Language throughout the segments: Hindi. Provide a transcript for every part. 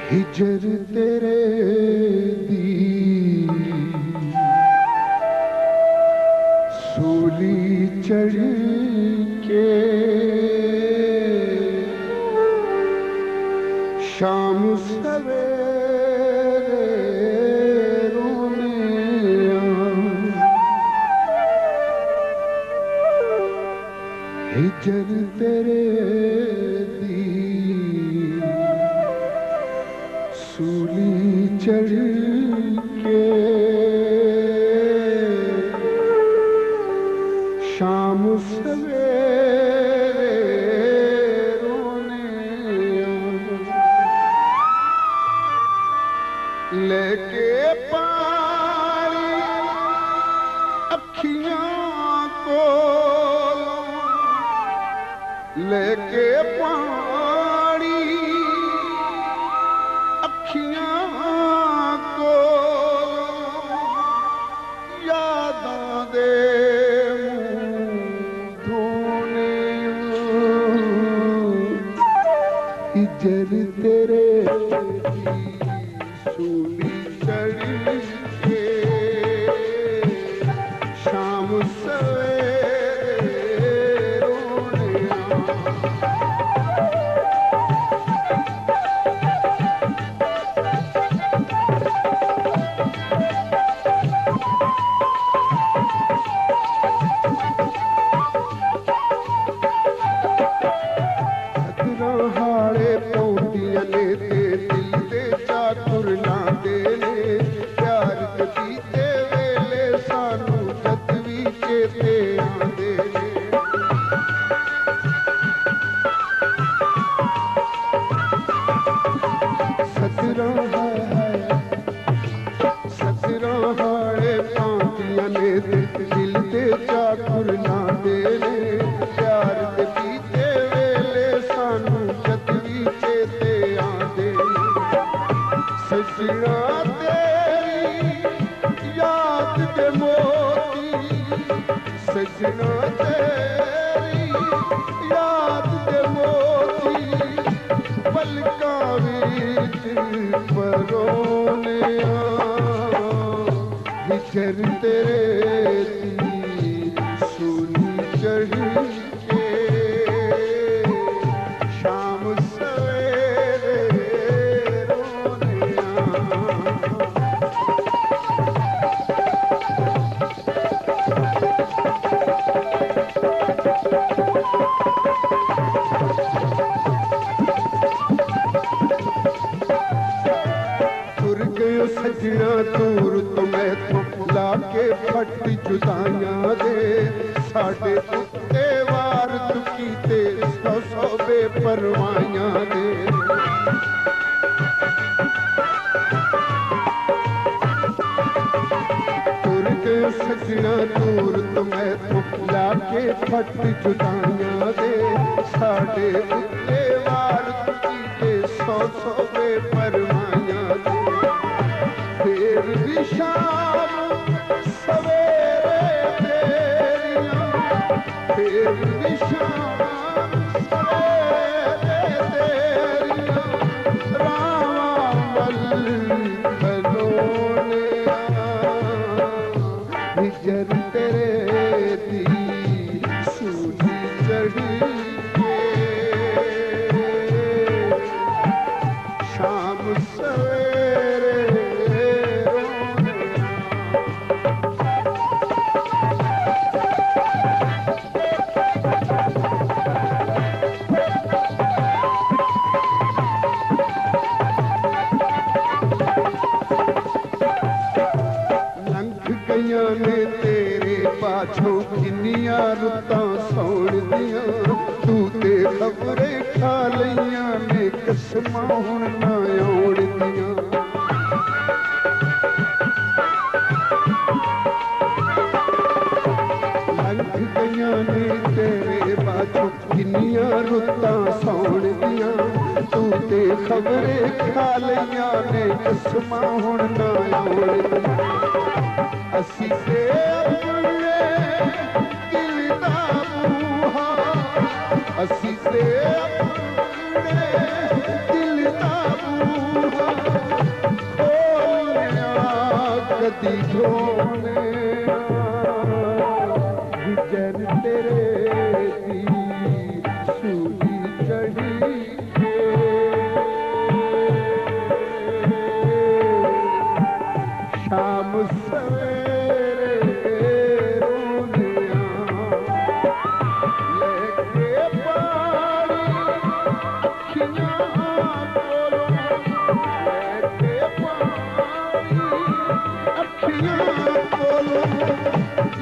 हिजर तेरे दी सूली चढ़ के शाम सवेरे रोने हिजर तेरे दी सूली चढ़ के शाम सवेरे रोने लेके पानी अखियां को लेके पानी अखियां को यादां दे धोने हिजर तेरे दी सूली चढ़ के शाम सवेरे रोने हाड़े पौंदियां ने ते दिल दे चातुर लांदे ने प्यार दे बीते वेले सानू जद भी चेते आंदे ने सजरा हाड़े पौंदियां ने ते दिल दे चातुर लांदे ने प्यार दे बीते वेले सानू जद भी चेते आंदे सजना तेरी याद दे मोती सजना तेरी याद दे मोती पलकां विच परोने हिजर तेरे दी सूली चढ़ के शाम सवेरे रोने तुर गयो सजना दूर तो मैं लाके फट जुदाइयां दे साडे उत्ते वार दुखी ते सौ सौ बेपरवाइयां दे तुर गयो सजना दूर तो मैं लाके फट जुदाइयां दे साडे उत्ते वार दुखी ते सौ सौ बेपरवाइयां दे फिर भी शाम सवेरे तेरियां फिर भी शाम सवेरे तेरियां रावां वल खलोने हिजर तेरे दी सूली चढ़ के शाम सवेरे ने तेरे पाछों किन्नियां रुतां सौण दियां तू ते खबरे खा लईयां ने कसमां हुण ना आउण दियां लंघ गईयां ने तेरे पाछों किन्नियां रुतां सौण दियां तू ते खबरे खा लईयां ने कसमां हुण ना आउण दियां असी से अपने दिल दा बूहा असी से अपने दिल दा बूहा दी धोने हिजर तेरे दी सूली चढ़ी के शाम सवेरे रोनिया लेके पानी अखियां कोलों लेके पानी अखियां कोलों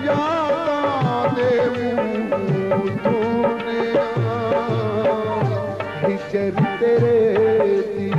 यादां दे मूंह धोनिया हिजर तेरे दी